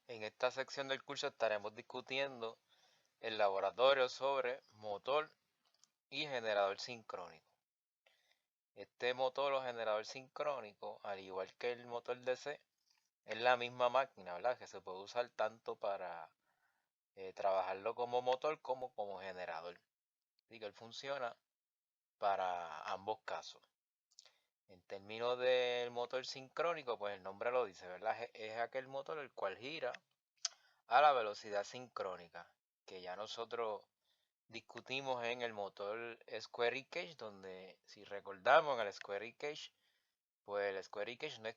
En esta sección del curso estaremos discutiendo el laboratorio sobre motor y generador sincrónico. Este motor o generador sincrónico, al igual que el motor DC, es la misma máquina, ¿verdad? Que se puede usar tanto para trabajarlo como motor como generador. Así que él funciona para ambos casos. En términos del motor sincrónico, pues el nombre lo dice, ¿verdad? Es aquel motor el cual gira a la velocidad sincrónica, que ya nosotros discutimos en el motor Squirrel Cage, donde si recordamos en el Squirrel Cage, pues el Squirrel Cage no es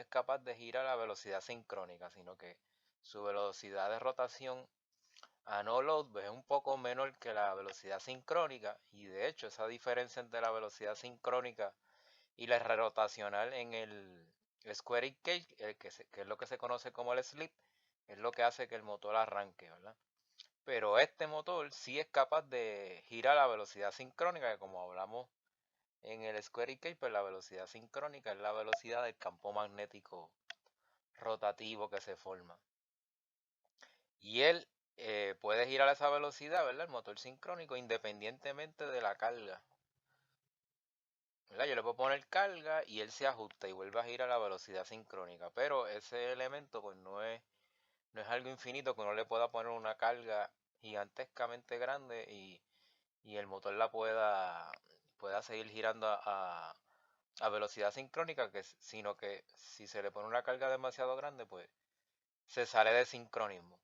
capaz de girar a la velocidad sincrónica, sino que su velocidad de rotación a no load pues, es un poco menor que la velocidad sincrónica, y de hecho esa diferencia entre la velocidad sincrónica y la rotacional en el Squirrel Cage, que es lo que se conoce como el slip, es lo que hace que el motor arranque, ¿verdad? Pero este motor sí es capaz de girar a velocidad sincrónica, que como hablamos en el Squirrel Cage, pues la velocidad sincrónica es la velocidad del campo magnético rotativo que se forma. Y él puede girar a esa velocidad, ¿verdad? El motor sincrónico, independientemente de la carga. ¿Verdad? Yo le puedo poner carga y él se ajusta y vuelve a girar a la velocidad sincrónica. Pero ese elemento pues no es algo infinito que uno le pueda poner una carga gigantescamente grande y el motor la pueda seguir girando a velocidad sincrónica, sino que si se le pone una carga demasiado grande, pues se sale de sincronismo.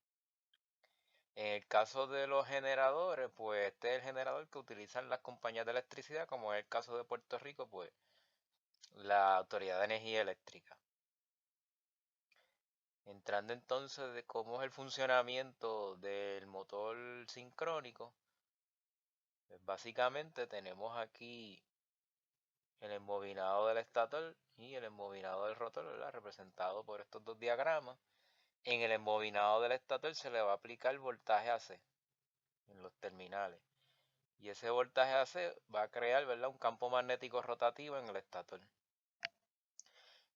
En el caso de los generadores, pues este es el generador que utilizan las compañías de electricidad, como es el caso de Puerto Rico, pues la Autoridad de Energía Eléctrica. Entrando entonces de cómo es el funcionamiento del motor sincrónico, pues básicamente tenemos aquí el embobinado del estator y el embobinado del rotor, ¿verdad? Representado por estos dos diagramas. En el embobinado del estator se le va a aplicar voltaje AC en los terminales. Y ese voltaje AC va a crear, ¿verdad? Un campo magnético rotativo en el estator.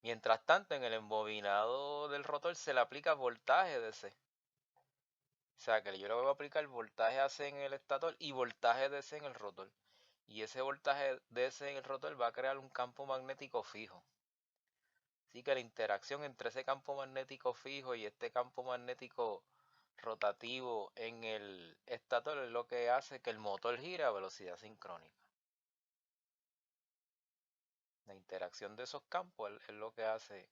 Mientras tanto, en el embobinado del rotor se le aplica voltaje DC. O sea que yo le voy a aplicar voltaje AC en el estator y voltaje DC en el rotor. Y ese voltaje DC en el rotor va a crear un campo magnético fijo. Así que la interacción entre ese campo magnético fijo y este campo magnético rotativo en el estator es lo que hace que el motor gire a velocidad sincrónica. La interacción de esos campos es lo que hace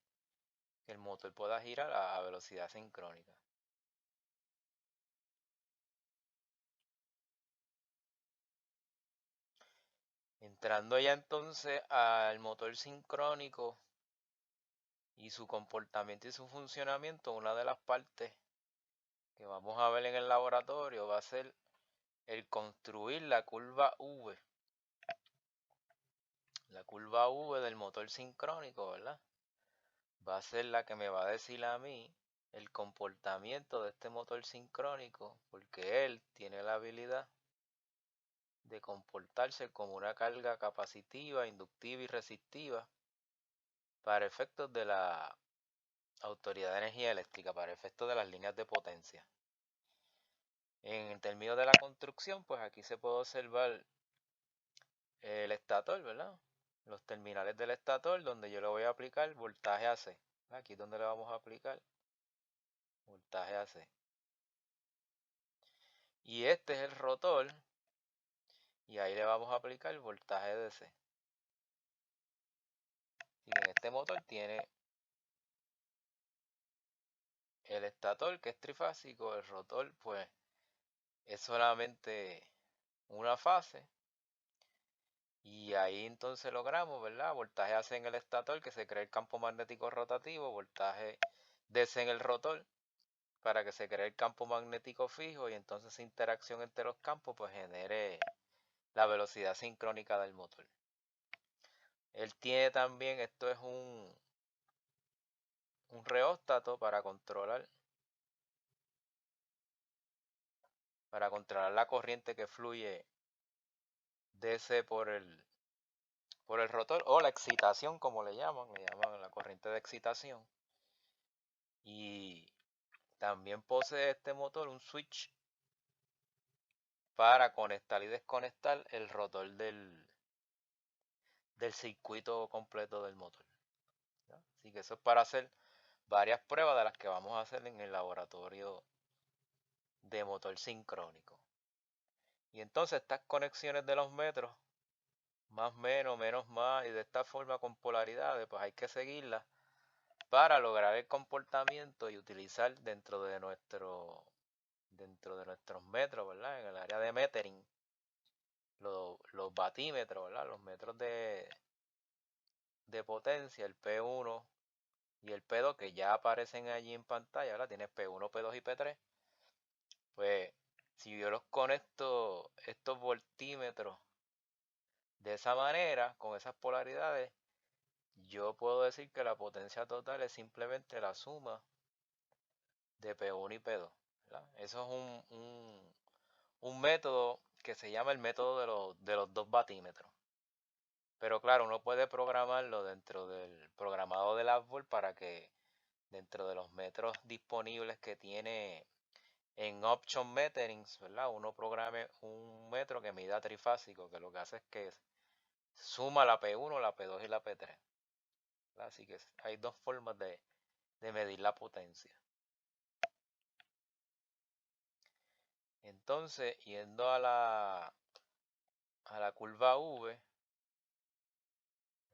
que el motor pueda girar a velocidad sincrónica. Entrando ya entonces al motor sincrónico y su comportamiento y su funcionamiento, una de las partes que vamos a ver en el laboratorio va a ser el construir la curva V. La curva V del motor sincrónico, ¿verdad? Va a ser la que me va a decir a mí el comportamiento de este motor sincrónico, porque él tiene la habilidad de comportarse como una carga capacitiva, inductiva y resistiva para efectos de la Autoridad de Energía Eléctrica, para efectos de las líneas de potencia. En términos de la construcción, pues aquí se puede observar el estator, ¿verdad? Los terminales del estator, donde yo le voy a aplicar voltaje AC. Aquí es donde le vamos a aplicar voltaje AC. Y este es el rotor, y ahí le vamos a aplicar voltaje DC. Y en este motor tiene el estator, que es trifásico, el rotor, pues es solamente una fase. Y ahí entonces logramos, ¿verdad? Voltaje AC en el estator, que se cree el campo magnético rotativo, voltaje DC en el rotor, para que se cree el campo magnético fijo, y entonces esa interacción entre los campos pues genere la velocidad sincrónica del motor. Él tiene también, esto es un reóstato para controlar la corriente que fluye DC por el rotor, o la excitación como le llaman la corriente de excitación. Y También posee este motor un switch para conectar y desconectar el rotor del circuito completo del motor, ¿ya? Así que eso es para hacer varias pruebas de las que vamos a hacer en el laboratorio de motor sincrónico. Y entonces estas conexiones de los metros, más menos, menos más, y de esta forma con polaridades, pues hay que seguirlas para lograr el comportamiento y utilizar dentro de nuestros metros, ¿verdad? En el área de metering, los batímetros, ¿verdad? Los metros de potencia, el P1 y el P2, que ya aparecen allí en pantalla, ¿verdad? Tienes P1, P2 y P3. Pues si yo los conecto, estos voltímetros, de esa manera, con esas polaridades, yo puedo decir que la potencia total es simplemente la suma de P1 y P2, ¿verdad? Eso es un método que se llama el método de los dos batímetros. Pero claro, uno puede programarlo dentro del programado del árbol para que dentro de los metros disponibles que tiene en Option Meterings, ¿verdad? Uno programe un metro que mida trifásico, que lo que hace es que suma la P1, la P2 y la P3, ¿verdad? Así que hay dos formas de medir la potencia. Entonces, yendo a la curva V,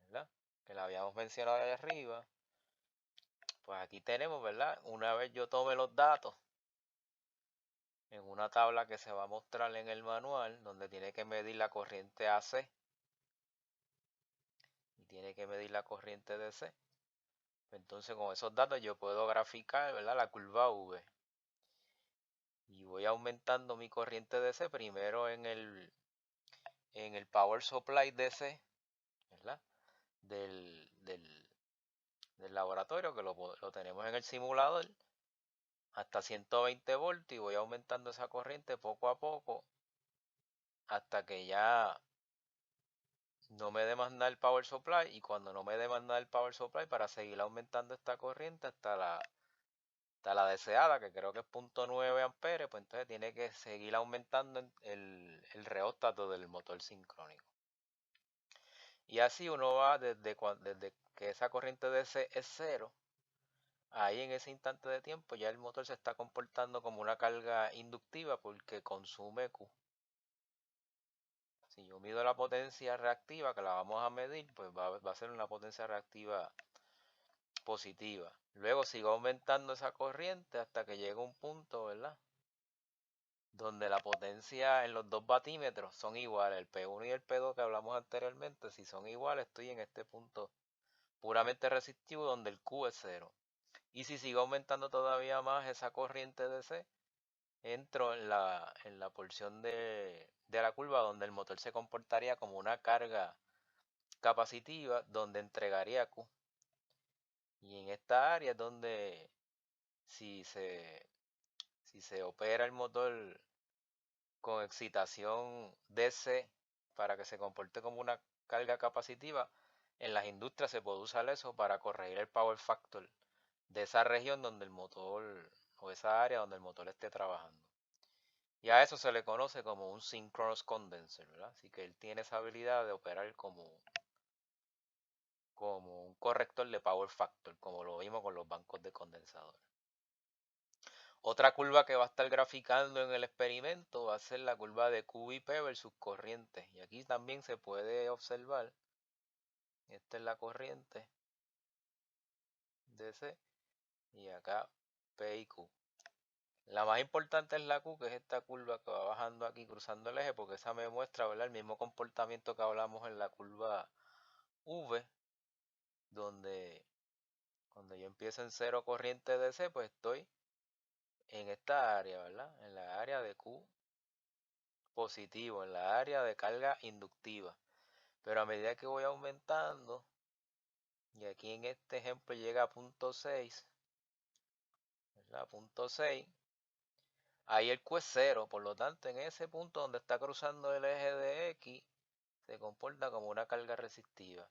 ¿verdad? Que la habíamos mencionado ahí arriba, pues aquí tenemos, ¿verdad? Una vez yo tome los datos en una tabla que se va a mostrar en el manual, donde tiene que medir la corriente AC y tiene que medir la corriente DC. Entonces con esos datos yo puedo graficar, ¿verdad? La curva V. Y voy aumentando mi corriente DC primero en el Power Supply DC, ¿verdad? Del laboratorio, que lo tenemos en el simulador, hasta 120 voltios, y voy aumentando esa corriente poco a poco hasta que ya no me dé más nada el power supply, y cuando no me dé más nada el power supply, para seguir aumentando esta corriente hasta la deseada, que creo que es 0.9 amperes, pues entonces tiene que seguir aumentando el reóstato del motor sincrónico. Y así uno va desde que esa corriente DC es cero. Ahí en ese instante de tiempo ya el motor se está comportando como una carga inductiva porque consume Q. Si yo mido la potencia reactiva, que la vamos a medir, pues va a ser una potencia reactiva positiva. Luego sigo aumentando esa corriente hasta que llega un punto, ¿verdad? Donde la potencia en los dos batímetros son iguales, el P1 y el P2 que hablamos anteriormente. Si son iguales, estoy en este punto puramente resistivo donde el Q es cero. Y si sigo aumentando todavía más esa corriente DC, entro en la porción de la curva donde el motor se comportaría como una carga capacitiva, donde entregaría Q. Y en esta área es donde si se opera el motor con excitación DC para que se comporte como una carga capacitiva, en las industrias se puede usar eso para corregir el power factor de esa región donde el motor, o esa área donde el motor esté trabajando. Y a eso se le conoce como un synchronous condenser, ¿verdad? Así que él tiene esa habilidad de operar como un corrector de power factor, como lo vimos con los bancos de condensadores. Otra curva que va a estar graficando en el experimento va a ser la curva de Q y P versus corriente. Y aquí también se puede observar, esta es la corriente DC y acá P y Q. La más importante es la Q, que es esta curva que va bajando aquí cruzando el eje, porque esa me muestra, ¿verdad?, el mismo comportamiento que hablamos en la curva V, donde cuando yo empiezo en cero corriente DC, pues estoy en esta área, ¿verdad? En la área de Q positivo, en la área de carga inductiva. Pero a medida que voy aumentando, y aquí en este ejemplo llega a punto 6, ¿verdad? Punto 6, ahí el Q es 0, por lo tanto en ese punto donde está cruzando el eje de X, se comporta como una carga resistiva.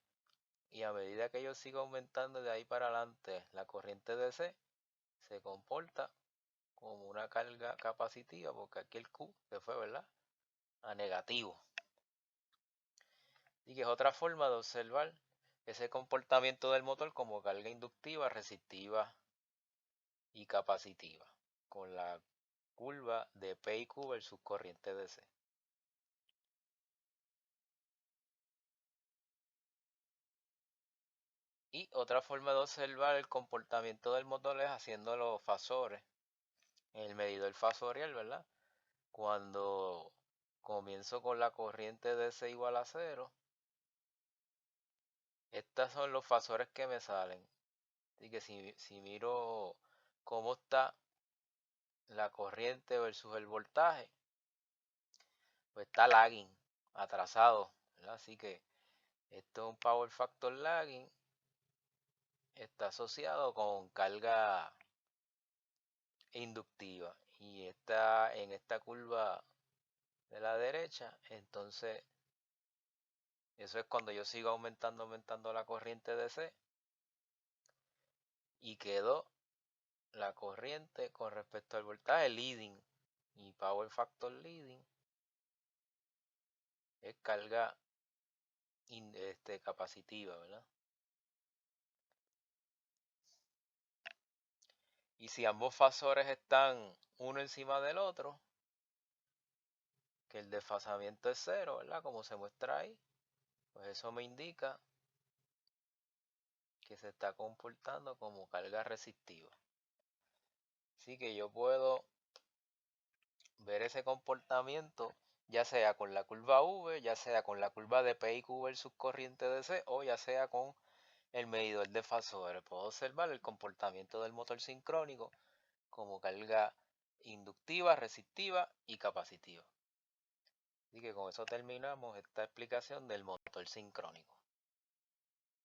Y a medida que yo sigo aumentando de ahí para adelante la corriente DC, se comporta como una carga capacitiva, porque aquí el Q se fue, ¿verdad?, a negativo. Y que es otra forma de observar ese comportamiento del motor como carga inductiva, resistiva y capacitiva, con la curva de P y Q versus corriente DC. Y otra forma de observar el comportamiento del motor es haciendo los fasores en el medidor fasorial, ¿verdad? Cuando comienzo con la corriente DC igual a 0, estos son los fasores que me salen. Así que si miro cómo está la corriente versus el voltaje, pues está lagging, atrasado, ¿verdad? Así que esto es un power factor lagging, está asociado con carga inductiva, y está en esta curva de la derecha. Entonces eso es cuando yo sigo aumentando la corriente DC, y quedó la corriente con respecto al voltaje leading, y power factor leading es carga capacitiva, ¿verdad? Y si ambos fasores están uno encima del otro, que el desfasamiento es 0, ¿verdad?, como se muestra ahí, pues eso me indica que se está comportando como carga resistiva. Así que yo puedo ver ese comportamiento ya sea con la curva V, ya sea con la curva de P y Q versus corriente DC, o ya sea con el medidor de fasores. Puedo observar el comportamiento del motor sincrónico como carga inductiva, resistiva y capacitiva. Así que con eso terminamos esta explicación del motor sincrónico.